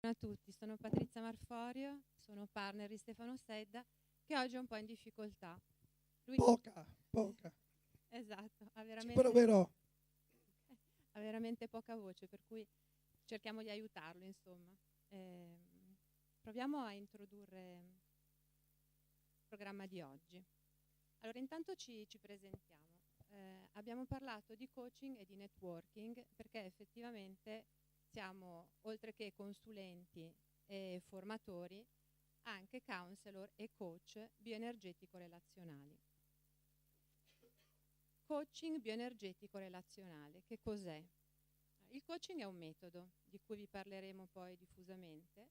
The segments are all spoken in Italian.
Buongiorno a tutti, sono Patrizia Marforio, sono partner di Stefano Sedda, che oggi è un po' in difficoltà. Lui... Poca. Esatto, Ci proverò. ha veramente poca voce, per cui cerchiamo di aiutarlo, insomma. Proviamo a introdurre il programma di oggi. Allora, intanto ci presentiamo. Abbiamo parlato di coaching e di networking perché effettivamente siamo, oltre che consulenti e formatori, anche counselor e coach bioenergetico-relazionali. Coaching bioenergetico-relazionale, che cos'è? Il coaching è un metodo di cui vi parleremo poi diffusamente.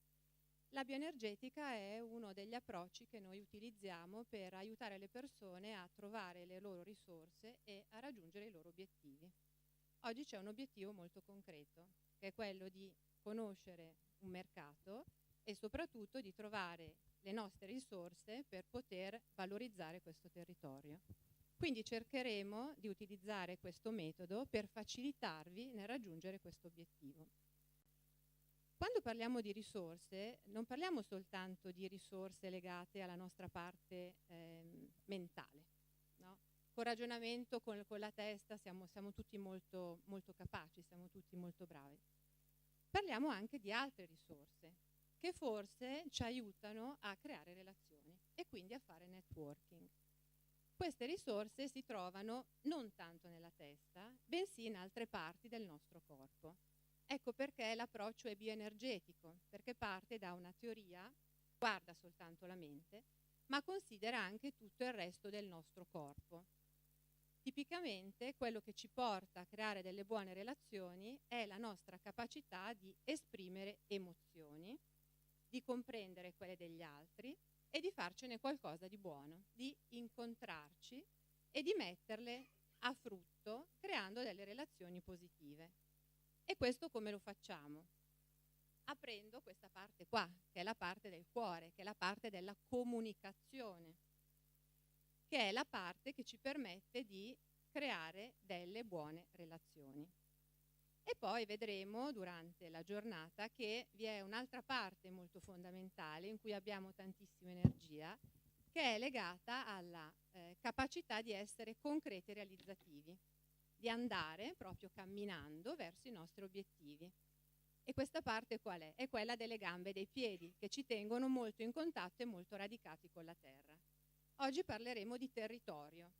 La bioenergetica è uno degli approcci che noi utilizziamo per aiutare le persone a trovare le loro risorse e a raggiungere i loro obiettivi. Oggi c'è un obiettivo molto concreto, che è quello di conoscere un mercato e soprattutto di trovare le nostre risorse per poter valorizzare questo territorio. Quindi cercheremo di utilizzare questo metodo per facilitarvi nel raggiungere questo obiettivo. Quando parliamo di risorse, non parliamo soltanto di risorse legate alla nostra parte mentale, no? Con ragionamento, con la testa, siamo tutti molto, molto capaci, siamo tutti molto bravi. Parliamo anche di altre risorse che forse ci aiutano a creare relazioni e quindi a fare networking. Queste risorse si trovano non tanto nella testa, bensì in altre parti del nostro corpo. Ecco perché l'approccio è bioenergetico, perché parte da una teoria, guarda soltanto la mente, ma considera anche tutto il resto del nostro corpo. Tipicamente quello che ci porta a creare delle buone relazioni è la nostra capacità di esprimere emozioni, di comprendere quelle degli altri e di farcene qualcosa di buono, di incontrarci e di metterle a frutto creando delle relazioni positive. E questo come lo facciamo? Aprendo questa parte qua, che è la parte del cuore, che è la parte della comunicazione, che è la parte che ci permette di creare delle buone relazioni. E poi vedremo durante la giornata che vi è un'altra parte molto fondamentale in cui abbiamo tantissima energia, che è legata alla capacità di essere concreti e realizzativi, di andare proprio camminando verso i nostri obiettivi. E questa parte qual è? È quella delle gambe e dei piedi, che ci tengono molto in contatto e molto radicati con la terra. Oggi parleremo di territorio.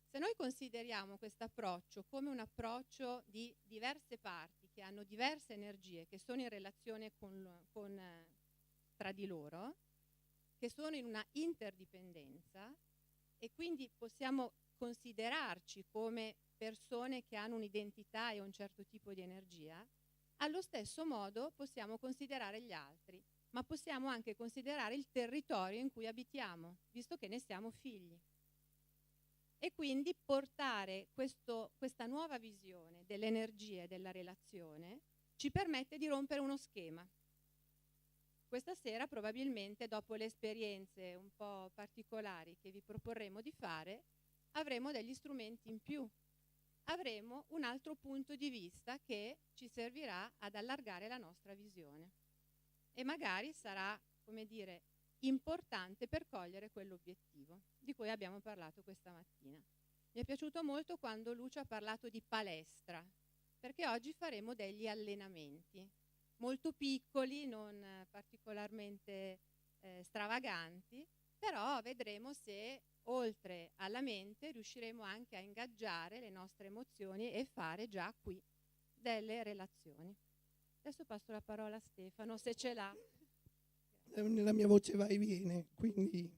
Se noi consideriamo questo approccio come un approccio di diverse parti che hanno diverse energie, che sono in relazione tra di loro, che sono in una interdipendenza e quindi possiamo considerarci come persone che hanno un'identità e un certo tipo di energia, allo stesso modo possiamo considerare gli altri, ma possiamo anche considerare il territorio in cui abitiamo, visto che ne siamo figli. E quindi portare questa nuova visione dell'energia e della relazione ci permette di rompere uno schema. Questa sera probabilmente, dopo le esperienze un po' particolari che vi proporremo di fare, avremo degli strumenti in più, avremo un altro punto di vista che ci servirà ad allargare la nostra visione e magari sarà, come dire, importante per cogliere quell'obiettivo di cui abbiamo parlato questa mattina. Mi è piaciuto molto quando Lucio ha parlato di palestra, perché oggi faremo degli allenamenti molto piccoli, non particolarmente stravaganti, però vedremo se oltre alla mente riusciremo anche a ingaggiare le nostre emozioni e fare già qui delle relazioni. Adesso passo la parola a Stefano, se ce l'ha. La mia voce va e viene, quindi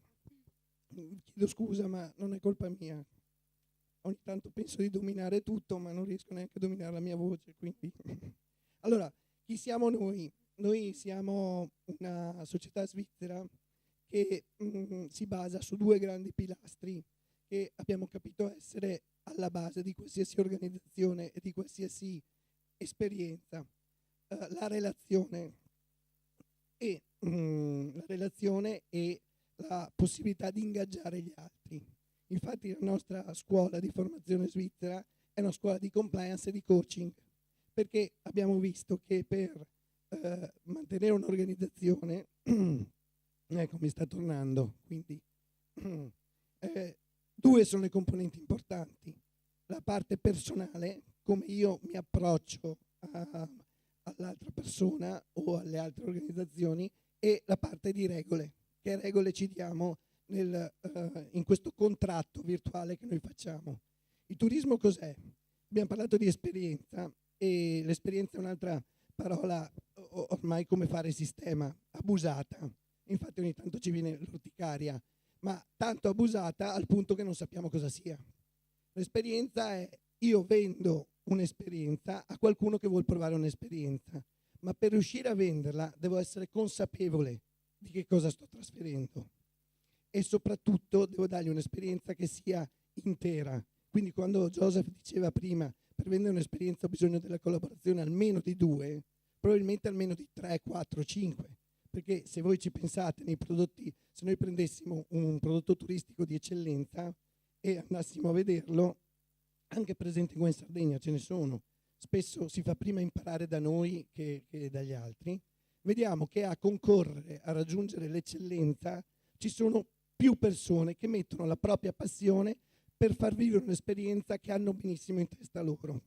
chiedo scusa, ma non è colpa mia. Ogni tanto penso di dominare tutto, ma non riesco neanche a dominare la mia voce, quindi... Allora, chi siamo noi? Noi siamo una società svizzera che si basa su due grandi pilastri che abbiamo capito essere alla base di qualsiasi organizzazione e di qualsiasi esperienza. La relazione e la possibilità di ingaggiare gli altri. Infatti la nostra scuola di formazione svizzera è una scuola di compliance e di coaching, perché abbiamo visto che per mantenere un'organizzazione, ecco, mi sta tornando, quindi due sono le componenti importanti: la parte personale, come io mi approccio all'altra persona o alle altre organizzazioni, e la parte di regole, che regole ci diamo in questo contratto virtuale che noi facciamo. Il turismo cos'è? Abbiamo parlato di esperienza, e l'esperienza è un'altra parola ormai come fare sistema, abusata. Infatti ogni tanto ci viene l'orticaria, ma tanto abusata al punto che non sappiamo cosa sia. L'esperienza è: io vendo un'esperienza a qualcuno che vuol provare un'esperienza, ma per riuscire a venderla devo essere consapevole di che cosa sto trasferendo, e soprattutto devo dargli un'esperienza che sia intera. Quindi quando Joseph diceva prima, per vendere un'esperienza ho bisogno della collaborazione almeno di 2, probabilmente almeno di 3, 4, 5, perché se voi ci pensate nei prodotti, se noi prendessimo un prodotto turistico di eccellenza e andassimo a vederlo, anche presenti qua in Sardegna ce ne sono, spesso si fa prima imparare da noi che dagli altri, vediamo che a concorrere a raggiungere l'eccellenza ci sono più persone che mettono la propria passione per far vivere un'esperienza che hanno benissimo in testa loro.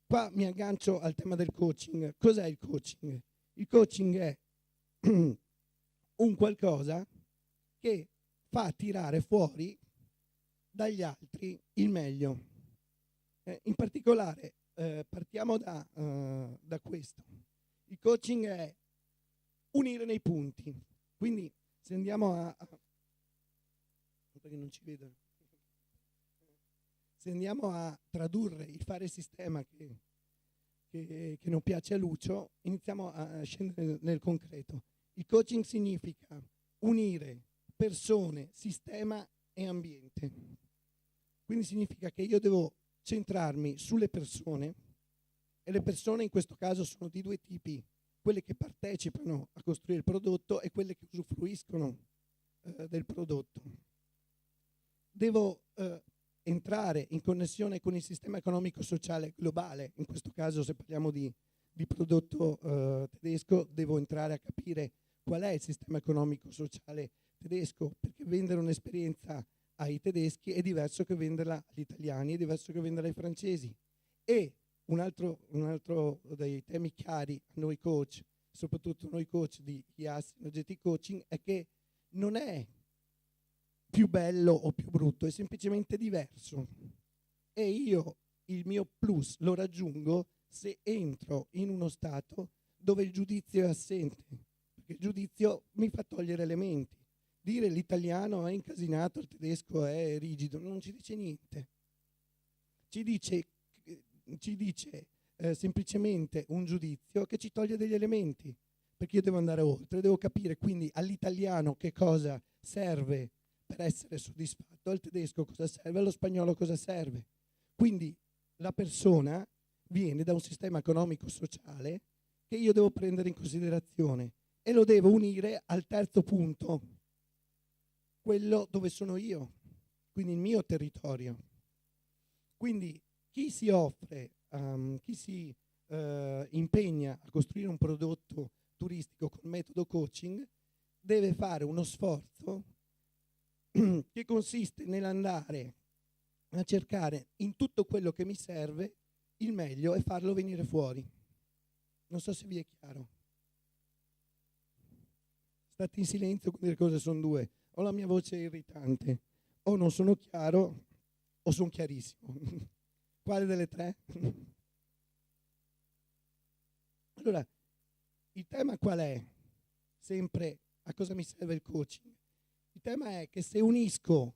Qua mi aggancio al tema del coaching. Cos'è il coaching? Il coaching è un qualcosa che fa tirare fuori dagli altri il meglio. In particolare partiamo da questo. Il coaching è unire nei punti. Quindi se andiamo perché non ci vedo. Se andiamo a tradurre il fare sistema che non piace a Lucio, iniziamo a scendere nel concreto. Il coaching significa unire persone, sistema e ambiente. Quindi significa che io devo centrarmi sulle persone, e le persone in questo caso sono di due tipi: quelle che partecipano a costruire il prodotto e quelle che usufruiscono del prodotto. Devo entrare in connessione con il sistema economico-sociale globale. In questo caso, se parliamo di prodotto tedesco, devo entrare a capire qual è il sistema economico-sociale tedesco, perché vendere un'esperienza ai tedeschi è diverso che venderla agli italiani, è diverso che venderla ai francesi. E un altro dei temi chiari a noi coach, soprattutto noi coach di IAS Energetic Coaching, è che non è più bello o più brutto, è semplicemente diverso, e io il mio plus lo raggiungo se entro in uno stato dove il giudizio è assente, perché il giudizio mi fa togliere elementi. Dire l'italiano è incasinato, il tedesco è rigido, non ci dice niente, ci dice semplicemente un giudizio che ci toglie degli elementi, perché io devo andare oltre, devo capire quindi all'italiano che cosa serve per essere soddisfatto, al tedesco cosa serve, allo spagnolo cosa serve. Quindi la persona viene da un sistema economico-sociale che io devo prendere in considerazione e lo devo unire al terzo punto, quello dove sono io, quindi il mio territorio. Quindi chi si offre, chi si impegna a costruire un prodotto turistico col metodo coaching deve fare uno sforzo che consiste nell'andare a cercare in tutto quello che mi serve il meglio e farlo venire fuori. Non so se vi è chiaro. State in silenzio, quindi le cose sono due: o la mia voce è irritante, o non sono chiaro, o sono chiarissimo. Quale delle tre? Allora, il tema qual è? Sempre a cosa mi serve il coaching? Il tema è che se unisco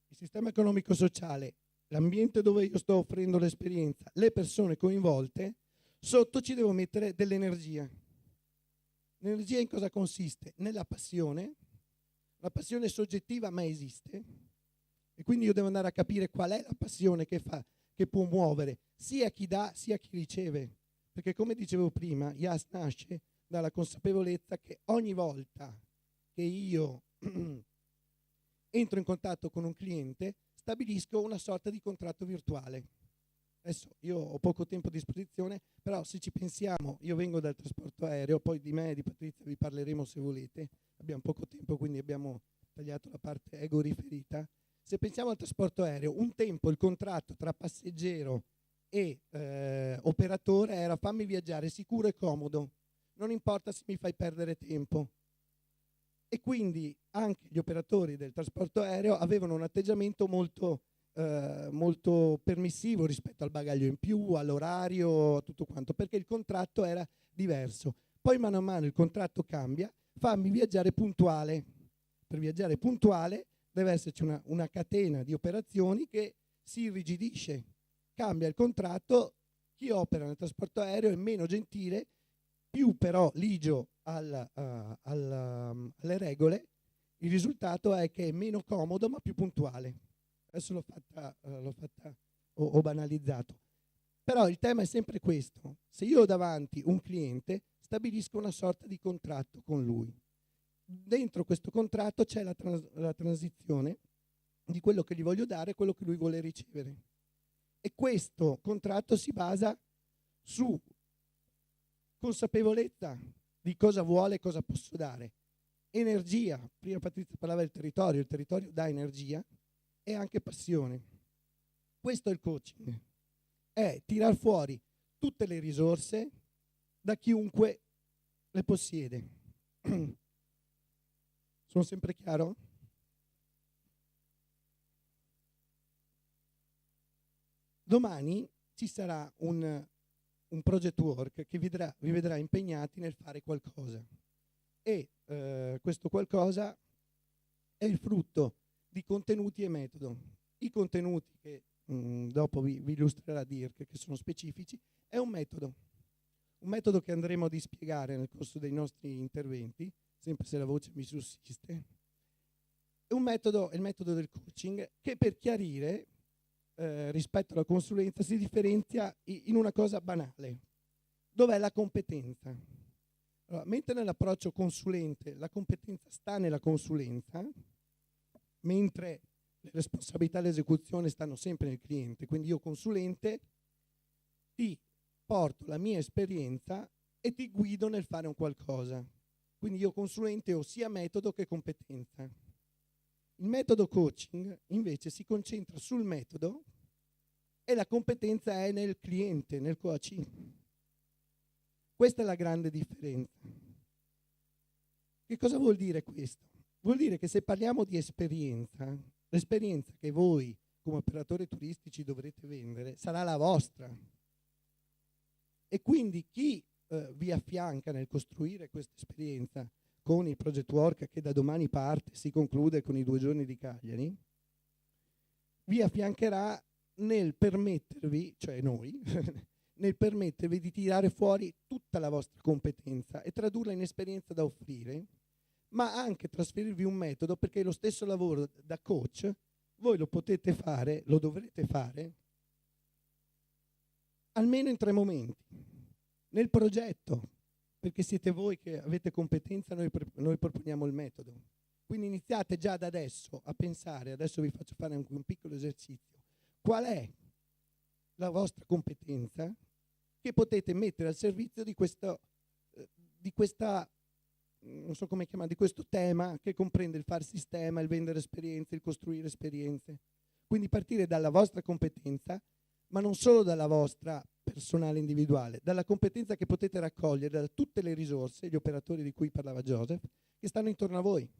il sistema economico-sociale, l'ambiente dove io sto offrendo l'esperienza, le persone coinvolte, sotto ci devo mettere dell'energia. L'energia in cosa consiste? Nella passione. La passione è soggettiva ma esiste, e quindi io devo andare a capire qual è la passione che può muovere sia chi dà sia chi riceve, perché come dicevo prima, IAS nasce dalla consapevolezza che ogni volta che io entro in contatto con un cliente stabilisco una sorta di contratto virtuale. Adesso io ho poco tempo a disposizione, però se ci pensiamo, io vengo dal trasporto aereo, poi di me e di Patrizia vi parleremo se volete, abbiamo poco tempo quindi abbiamo tagliato la parte ego riferita. Se pensiamo al trasporto aereo, un tempo il contratto tra passeggero e operatore era fammi viaggiare sicuro e comodo, non importa se mi fai perdere tempo. E quindi anche gli operatori del trasporto aereo avevano un atteggiamento molto permissivo rispetto al bagaglio in più, all'orario, tutto quanto, perché il contratto era diverso. Poi mano a mano il contratto cambia, fammi viaggiare puntuale. Per viaggiare puntuale deve esserci una catena di operazioni che si irrigidisce, cambia il contratto, chi opera nel trasporto aereo è meno gentile, più però ligio alle regole, il risultato è che è meno comodo ma più puntuale. Adesso ho banalizzato. Però il tema è sempre questo. Se io ho davanti un cliente, stabilisco una sorta di contratto con lui. Dentro questo contratto c'è la transizione di quello che gli voglio dare e quello che lui vuole ricevere. E questo contratto si basa su consapevolezza di cosa vuole e cosa posso dare. Energia, prima Patrizia parlava del territorio, il territorio dà energia, e anche passione. Questo è il coaching, è tirar fuori tutte le risorse da chiunque le possiede. Sono sempre chiaro? Domani ci sarà un project work che vi vedrà impegnati nel fare qualcosa e questo qualcosa è il frutto di contenuti e metodo. I contenuti che dopo vi illustrerà Dirk, che sono specifici, è un metodo che andremo a dispiegare nel corso dei nostri interventi, sempre se la voce mi sussiste. È il metodo del coaching che, per chiarire, rispetto alla consulenza si differenzia in una cosa banale. Dov'è la competenza? Allora, mentre nell'approccio consulente la competenza sta nella consulenza, mentre le responsabilità dell'esecuzione stanno sempre nel cliente, quindi io consulente ti porto la mia esperienza e ti guido nel fare un qualcosa. Quindi io consulente ho sia metodo che competenza. Il metodo coaching invece si concentra sul metodo e la competenza è nel cliente, nel coaching. Questa è la grande differenza. Che cosa vuol dire questo? Vuol dire che se parliamo di esperienza, l'esperienza che voi come operatori turistici dovrete vendere sarà la vostra. E quindi chi vi affianca nel costruire questa esperienza con il project work che da domani parte, si conclude con i 2 giorni di Cagliari, vi affiancherà nel permettervi, cioè noi, nel permettervi di tirare fuori tutta la vostra competenza e tradurla in esperienza da offrire, ma anche trasferirvi un metodo, perché lo stesso lavoro da coach voi lo potete fare, lo dovrete fare almeno in 3 momenti. Nel progetto, perché siete voi che avete competenza, noi proponiamo il metodo. Quindi iniziate già da adesso a pensare, adesso vi faccio fare anche un piccolo esercizio, qual è la vostra competenza che potete mettere al servizio di questa non so come chiamare, di questo tema che comprende il fare sistema, il vendere esperienze, il costruire esperienze. Quindi partire dalla vostra competenza, ma non solo dalla vostra personale individuale, dalla competenza che potete raccogliere da tutte le risorse, gli operatori di cui parlava Joseph, che stanno intorno a voi.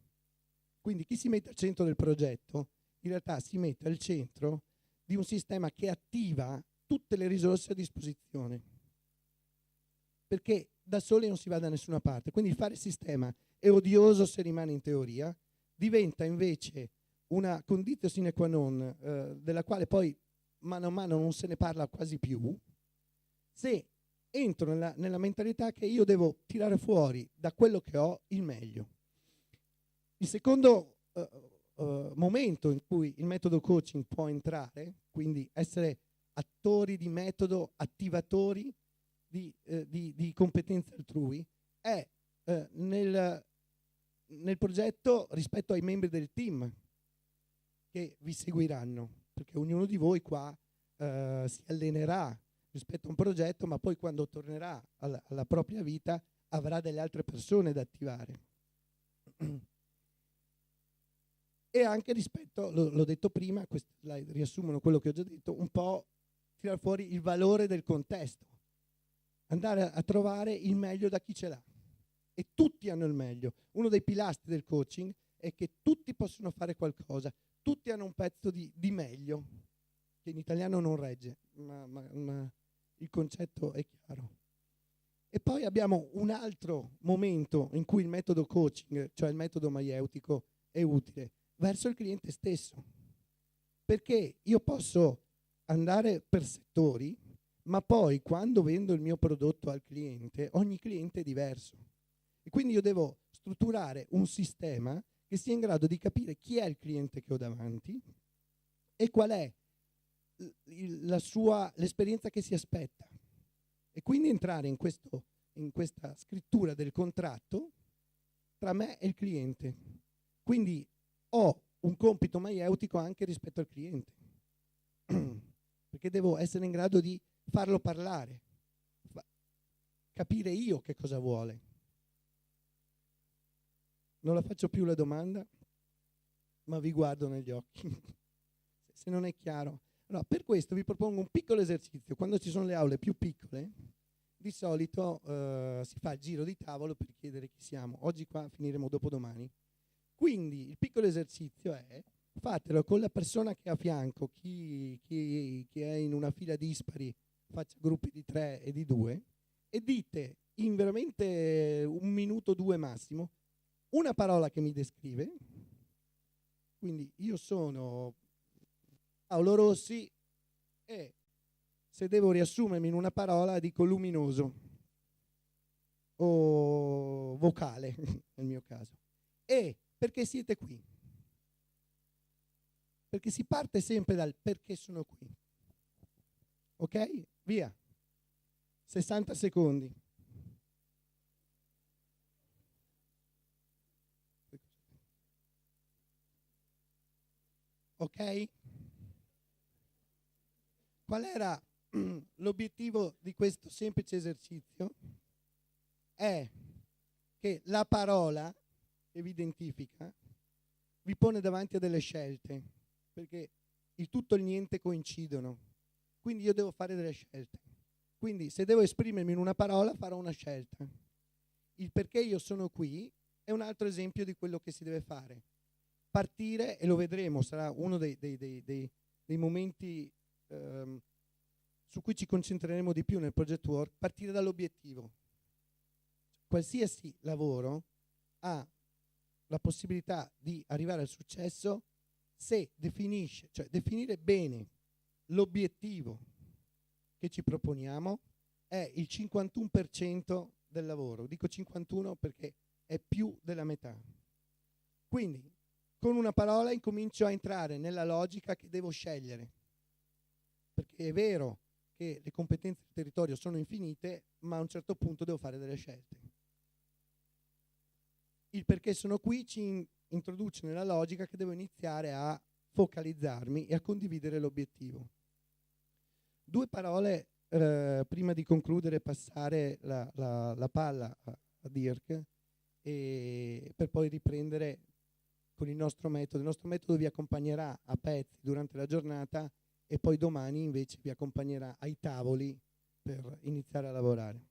Quindi chi si mette al centro del progetto, in realtà si mette al centro di un sistema che attiva tutte le risorse a disposizione. Perché da soli non si va da nessuna parte. Quindi fare sistema è odioso se rimane in teoria, diventa invece una conditio sine qua non, della quale poi mano a mano non se ne parla quasi più, se entro nella mentalità che io devo tirare fuori da quello che ho il meglio. Il secondo momento in cui il metodo coaching può entrare, quindi essere attori di metodo, attivatori di competenze altrui, è nel progetto rispetto ai membri del team che vi seguiranno, perché ognuno di voi qua si allenerà rispetto a un progetto, ma poi quando tornerà alla propria vita avrà delle altre persone da attivare. E anche rispetto, l'ho detto prima, queste slide riassumono quello che ho già detto, un po' tirar fuori il valore del contesto, andare a trovare il meglio da chi ce l'ha, e tutti hanno il meglio. Uno dei pilastri del coaching è che tutti possono fare qualcosa, tutti hanno un pezzo di meglio, che in italiano non regge, ma il concetto è chiaro. E poi abbiamo un altro momento in cui il metodo coaching, cioè il metodo maieutico, è utile, verso il cliente stesso. Perché io posso andare per settori, ma poi quando vendo il mio prodotto al cliente, ogni cliente è diverso. E quindi io devo strutturare un sistema che sia in grado di capire chi è il cliente che ho davanti e qual è l'esperienza che si aspetta. E quindi entrare in questa scrittura del contratto tra me e il cliente. Quindi ho un compito maieutico anche rispetto al cliente, perché devo essere in grado di farlo parlare, capire io che cosa vuole. Non la faccio più la domanda, ma vi guardo negli occhi. Se non è chiaro. Allora, per questo vi propongo un piccolo esercizio. Quando ci sono le aule più piccole, di solito si fa il giro di tavolo per chiedere chi siamo. Oggi qua finiremo dopodomani. Quindi il piccolo esercizio è: fatelo con la persona che è a fianco, chi è in una fila dispari, faccia gruppi di 3 e di 2, e dite in veramente 1 minuto, 2 massimo, una parola che mi descrive. Quindi io sono Paolo Rossi e, se devo riassumermi in una parola, dico luminoso o vocale nel mio caso. E perché siete qui? Perché si parte sempre dal perché sono qui. Ok? Via. 60 secondi. Ok? Qual era l'obiettivo di questo semplice esercizio? È che la parola che vi identifica vi pone davanti a delle scelte, perché il tutto e il niente coincidono. Quindi io devo fare delle scelte. Quindi se devo esprimermi in una parola, farò una scelta. Il perché io sono qui è un altro esempio di quello che si deve fare. Partire, e lo vedremo, sarà uno dei momenti su cui ci concentreremo di più nel project work, partire dall'obiettivo. Qualsiasi lavoro ha la possibilità di arrivare al successo se definisce, cioè definire bene l'obiettivo che ci proponiamo è il 51% del lavoro. Dico 51 perché è più della metà. Quindi con una parola incomincio a entrare nella logica che devo scegliere, perché è vero che le competenze del territorio sono infinite, ma a un certo punto devo fare delle scelte. Il perché sono qui ci introduce nella logica che devo iniziare a focalizzarmi e a condividere l'obiettivo. 2 parole prima di concludere e passare la palla a Dirk, e per poi riprendere con il nostro metodo. Il nostro metodo vi accompagnerà a pezzi durante la giornata e poi domani invece vi accompagnerà ai tavoli per iniziare a lavorare.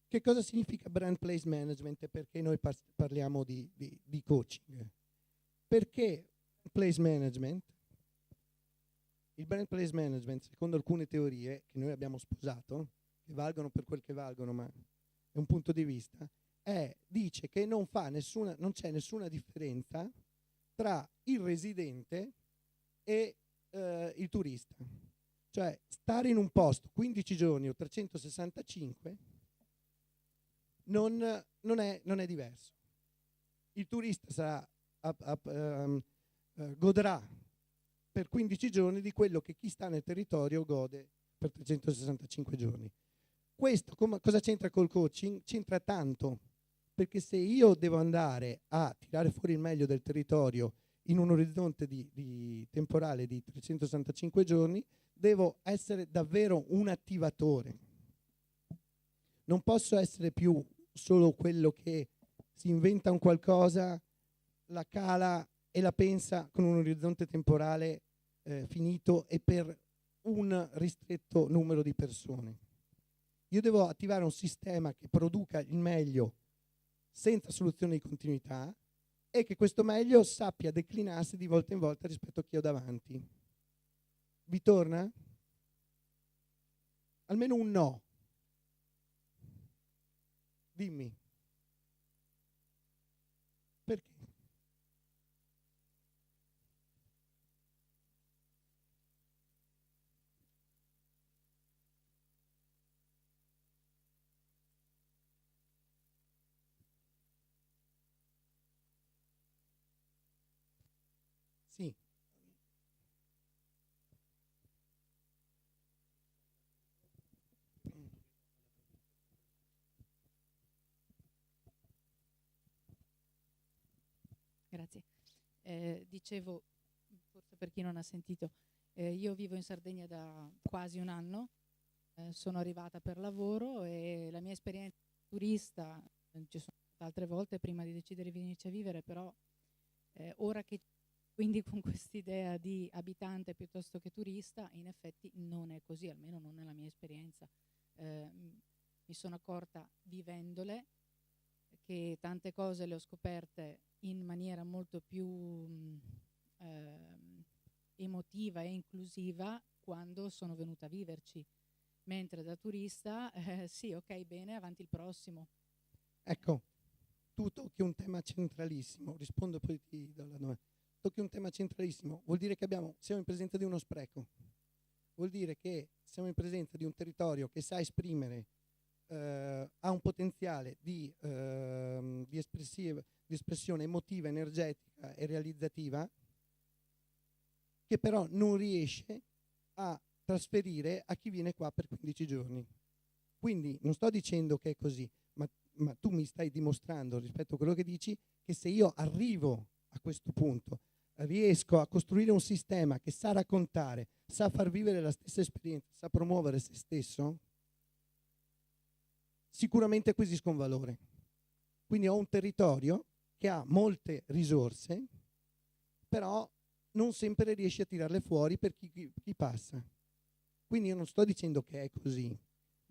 Che cosa significa brand place management e perché noi parliamo di coaching? Perché place management, il brand place management, secondo alcune teorie che noi abbiamo sposato, che valgono per quel che valgono, ma è un punto di vista, dice che non c'è nessuna differenza tra il residente e il turista. Cioè stare in un posto 15 giorni o 365 non è diverso. Il turista godrà per 15 giorni di quello che chi sta nel territorio gode per 365 giorni. Questo cosa c'entra col coaching? C'entra tanto, perché se io devo andare a tirare fuori il meglio del territorio in un orizzonte di temporale di 365 giorni, devo essere davvero un attivatore. Non posso essere più solo quello che si inventa un qualcosa, la cala e la pensa con un orizzonte temporale finito e per un ristretto numero di persone. Io devo attivare un sistema che produca il meglio senza soluzione di continuità e che questo meglio sappia declinarsi di volta in volta rispetto a chi ho davanti. Vi torna? Almeno un no. Dimmi. Perché? Sì. Grazie. Dicevo, forse per chi non ha sentito, io vivo in Sardegna da quasi un anno, sono arrivata per lavoro e la mia esperienza turista, ci sono state altre volte prima di decidere di venirci a vivere, però ora che quindi con quest'idea di abitante piuttosto che turista, in effetti non è così, almeno non nella mia esperienza. Mi sono accorta vivendole che tante cose le ho scoperte in maniera molto più emotiva e inclusiva quando sono venuta a viverci, mentre da turista sì, ok, bene, avanti il prossimo. Ecco, tu tocchi un tema centralissimo, rispondo poi ti do la domanda. Tocchi un tema centralissimo, vuol dire che siamo in presenza di uno spreco, vuol dire che siamo in presenza di un territorio che sa esprimere, ha un potenziale di espressione emotiva, energetica e realizzativa, che però non riesce a trasferire a chi viene qua per 15 giorni. Quindi non sto dicendo che è così, ma tu mi stai dimostrando rispetto a quello che dici che se io arrivo a questo punto, riesco a costruire un sistema che sa raccontare, sa far vivere la stessa esperienza, sa promuovere se stesso, sicuramente acquisisco un valore. Quindi ho un territorio che ha molte risorse, però non sempre riesce a tirarle fuori per chi passa. Quindi io non sto dicendo che è così,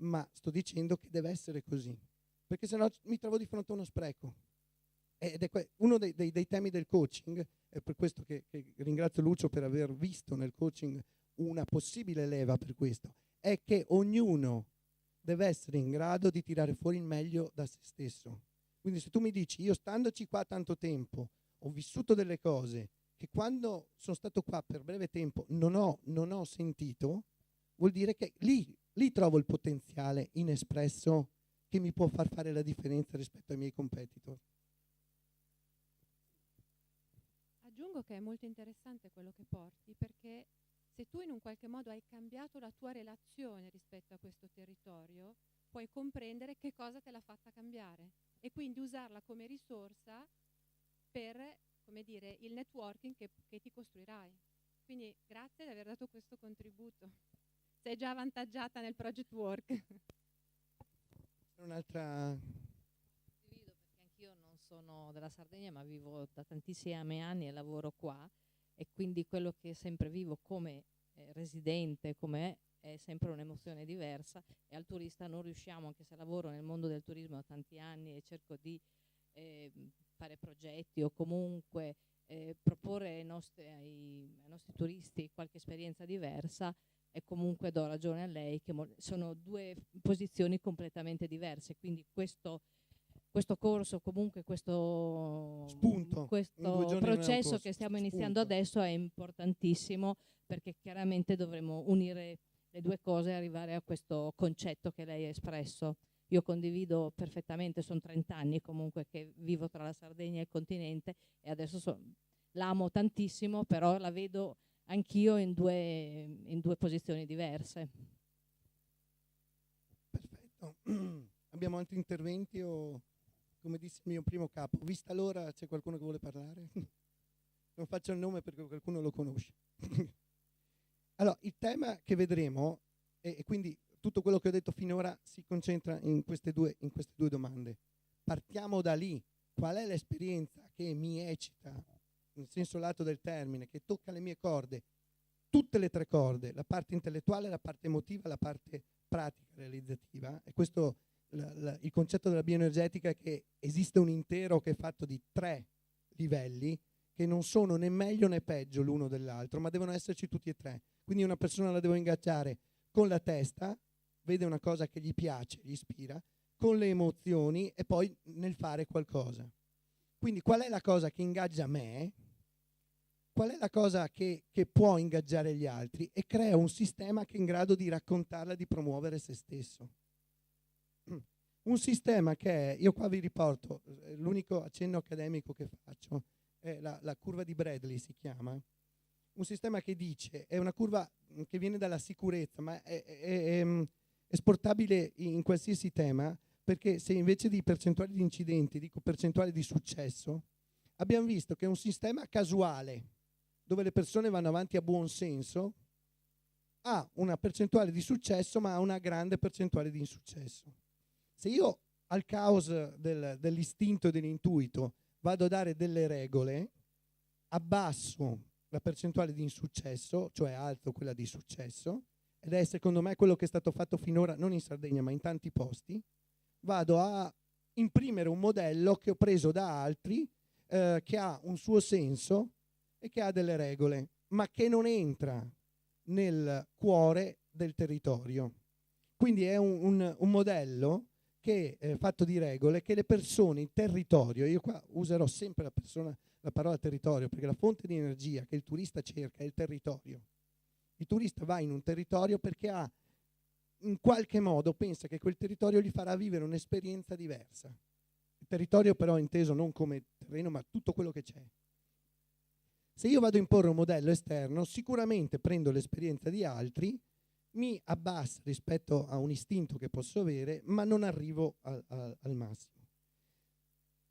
ma sto dicendo che deve essere così, perché sennò mi trovo di fronte a uno spreco. Ed è uno dei temi del coaching, è per questo che ringrazio Lucio per aver visto nel coaching una possibile leva per questo, è che ognuno deve essere in grado di tirare fuori il meglio da se stesso. Quindi se tu mi dici, io standoci qua tanto tempo, ho vissuto delle cose che quando sono stato qua per breve tempo non ho sentito, vuol dire che lì trovo il potenziale inespresso che mi può far fare la differenza rispetto ai miei competitor. Aggiungo che è molto interessante quello che porti, perché se tu in un qualche modo hai cambiato la tua relazione rispetto a questo territorio, puoi comprendere che cosa te l'ha fatta cambiare e quindi usarla come risorsa per, come dire, il networking che ti costruirai. Quindi grazie di aver dato questo contributo. Sei già avvantaggiata nel project work. Un'altra... Condivido perché anch'io non sono della Sardegna, ma vivo da tantissimi anni e lavoro qua, e quindi quello che sempre vivo come residente, come è sempre un'emozione diversa, e al turista non riusciamo, anche se lavoro nel mondo del turismo da tanti anni e cerco di fare progetti o comunque proporre ai nostri turisti qualche esperienza diversa, e comunque do ragione a lei che sono due posizioni completamente diverse, quindi questo corso, comunque questo spunto, processo che stiamo iniziando adesso è importantissimo, perché chiaramente dovremo unire le due cose e arrivare a questo concetto che lei ha espresso. Io condivido perfettamente, sono 30 anni comunque che vivo tra la Sardegna e il continente e adesso l'amo tantissimo, però la vedo anch'io in due posizioni diverse. Perfetto. Abbiamo altri interventi o, come disse il mio primo capo, vista l'ora c'è qualcuno che vuole parlare? Non faccio il nome perché qualcuno lo conosce. Allora, il tema che vedremo, e quindi tutto quello che ho detto finora si concentra in queste due domande. Partiamo da lì. Qual è l'esperienza che mi eccita, nel senso lato del termine, che tocca le mie corde, tutte le tre corde, la parte intellettuale, la parte emotiva, la parte pratica realizzativa? E questo il concetto della bioenergetica è che esiste un intero che è fatto di 3 livelli che non sono né meglio né peggio l'uno dell'altro, ma devono esserci tutti e 3. Quindi una persona la devo ingaggiare con la testa, vede una cosa che gli piace, gli ispira, con le emozioni e poi nel fare qualcosa. Quindi qual è la cosa che ingaggia me? Qual è la cosa che può ingaggiare gli altri? E crea un sistema che è in grado di raccontarla, di promuovere se stesso. Un sistema che è, io qua vi riporto, l'unico accenno accademico che faccio, è la curva di Bradley si chiama. Un sistema che dice, è una curva che viene dalla sicurezza, ma è esportabile in qualsiasi tema, perché se invece di percentuali di incidenti dico percentuali di successo, abbiamo visto che un sistema casuale, dove le persone vanno avanti a buon senso, ha una percentuale di successo ma ha una grande percentuale di insuccesso. Se io al caos dell'istinto e dell'intuito vado a dare delle regole, abbasso la percentuale di insuccesso, cioè alzo quella di successo, ed è secondo me quello che è stato fatto finora, non in Sardegna ma in tanti posti. Vado a imprimere un modello che ho preso da altri, che ha un suo senso e che ha delle regole, ma che non entra nel cuore del territorio. Quindi è un modello che è fatto di regole che le persone, il territorio, io qua userò sempre la parola territorio, perché la fonte di energia che il turista cerca è il territorio. Il turista va in un territorio perché in qualche modo pensa che quel territorio gli farà vivere un'esperienza diversa. Il territorio però è inteso non come terreno, ma tutto quello che c'è. Se io vado a imporre un modello esterno, sicuramente prendo l'esperienza di altri, mi abbassa rispetto a un istinto che posso avere, ma non arrivo al massimo.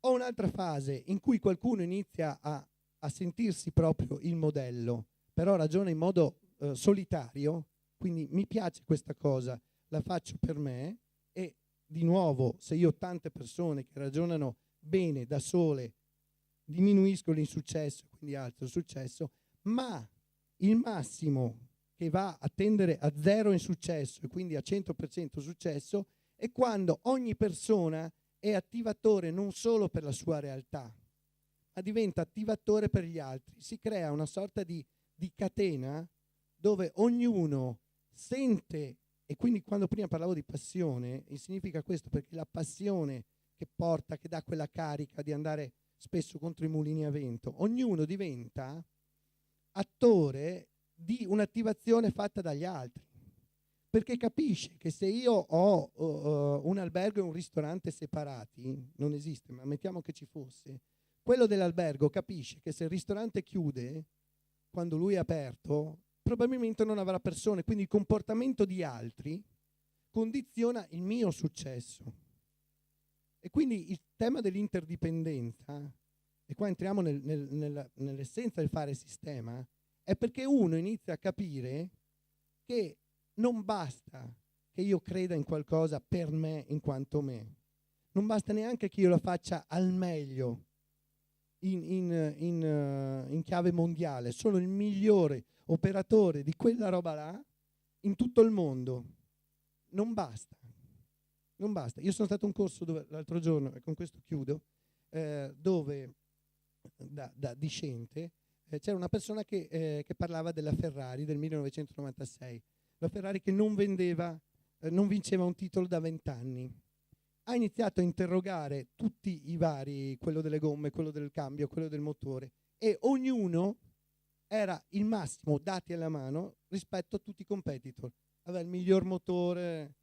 Ho un'altra fase in cui qualcuno inizia a sentirsi proprio il modello, però ragiona in modo solitario, quindi mi piace questa cosa, la faccio per me, e di nuovo se io ho tante persone che ragionano bene da sole, diminuisco l'insuccesso, quindi alzo il successo, ma il massimo che va a tendere a 0 insuccesso e quindi a 100% successo è quando ogni persona è attivatore non solo per la sua realtà, ma diventa attivatore per gli altri. Si crea una sorta di catena dove ognuno sente, e quindi quando prima parlavo di passione, significa questo, perché la passione che porta, che dà quella carica di andare spesso contro i mulini a vento, ognuno diventa attore di un'attivazione fatta dagli altri, perché capisce che se io ho un albergo e un ristorante separati, non esiste, ma mettiamo che ci fosse, quello dell'albergo capisce che se il ristorante chiude quando lui è aperto, probabilmente non avrà persone, quindi il comportamento di altri condiziona il mio successo. E quindi il tema dell'interdipendenza, e qua entriamo nell'essenza del fare sistema, è perché uno inizia a capire che non basta che io creda in qualcosa per me in quanto me, non basta neanche che io la faccia al meglio in chiave mondiale, sono il migliore operatore di quella roba là in tutto il mondo, non basta. Non basta. Io sono stato a un corso l'altro giorno, e con questo chiudo, dove da discente c'era una persona che parlava della Ferrari del 1996, la Ferrari che non vinceva un titolo da 20 anni. Ha iniziato a interrogare tutti i vari, quello delle gomme, quello del cambio, quello del motore, e ognuno era il massimo, dati alla mano, rispetto a tutti i competitor. Aveva il miglior motore.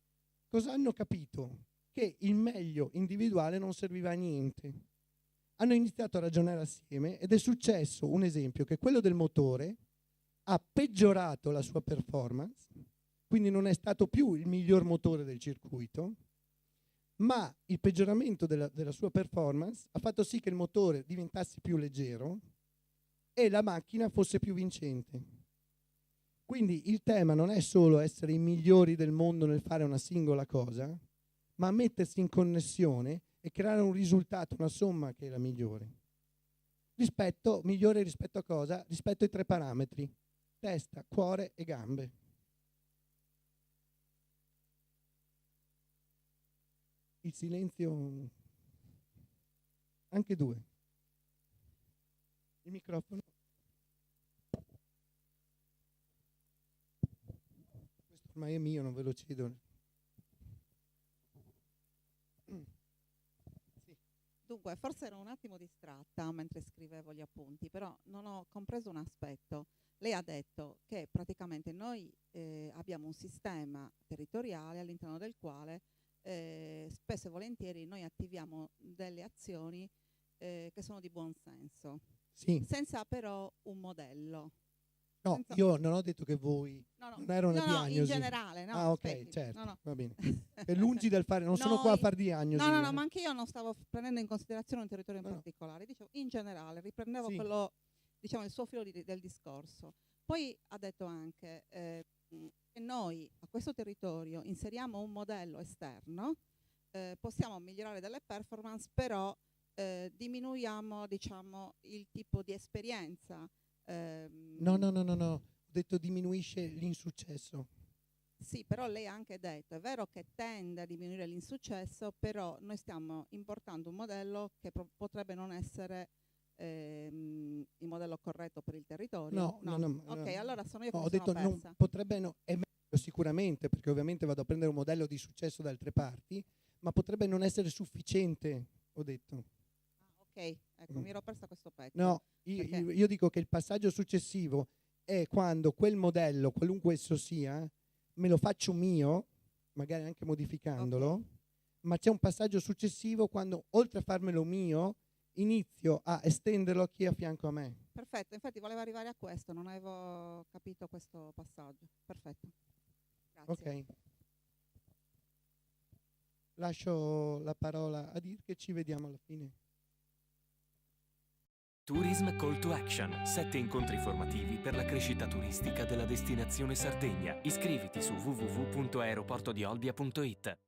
Cosa hanno capito? Che il meglio individuale non serviva a niente. Hanno iniziato a ragionare assieme ed è successo un esempio, che quello del motore ha peggiorato la sua performance, quindi non è stato più il miglior motore del circuito, ma il peggioramento della sua performance ha fatto sì che il motore diventasse più leggero e la macchina fosse più vincente. Quindi il tema non è solo essere i migliori del mondo nel fare una singola cosa, ma mettersi in connessione e creare un risultato, una somma che è la migliore. Migliore rispetto a cosa? Rispetto ai 3 parametri: testa, cuore e gambe. Il silenzio, anche 2. Il microfono. Questo ormai è mio, non ve lo cedo. Dunque, forse ero un attimo distratta mentre scrivevo gli appunti, però non ho compreso un aspetto. Lei ha detto che praticamente noi abbiamo un sistema territoriale all'interno del quale spesso e volentieri noi attiviamo delle azioni che sono di buon senso, Sì. senza però un modello. No, io non ho detto che voi non era una diagnosi. In generale, no. Ah, ok, aspetti, certo, va bene. È lungi dal fare, non sono qua a far diagnosi. No, ma anche io non stavo prendendo in considerazione un territorio in particolare. Dicevo, in generale, riprendevo quello, diciamo, il suo filo del discorso. Poi ha detto anche che noi a questo territorio inseriamo un modello esterno, possiamo migliorare delle performance, però diminuiamo, diciamo, il tipo di esperienza. No, ho detto diminuisce l'insuccesso. Sì, però lei ha anche detto, è vero che tende a diminuire l'insuccesso, però noi stiamo importando un modello che potrebbe non essere il modello corretto per il territorio. No. Ok, allora sono io che ho detto persa. Non potrebbe, è meglio sicuramente, perché ovviamente vado a prendere un modello di successo da altre parti, ma potrebbe non essere sufficiente, ho detto. Ok, ecco, mi ero persa questo pezzo. No, io dico che il passaggio successivo è quando quel modello, qualunque esso sia, me lo faccio mio, magari anche modificandolo, ma c'è un passaggio successivo quando, oltre a farmelo mio, inizio a estenderlo a chi è a fianco a me. Perfetto, infatti volevo arrivare a questo, non avevo capito questo passaggio. Perfetto. Grazie. Ok. Lascio la parola a Dirk e ci vediamo alla fine. Tourism Call to Action, 7 incontri formativi per la crescita turistica della destinazione Sardegna. Iscriviti su www.aeroportodiolbia.it.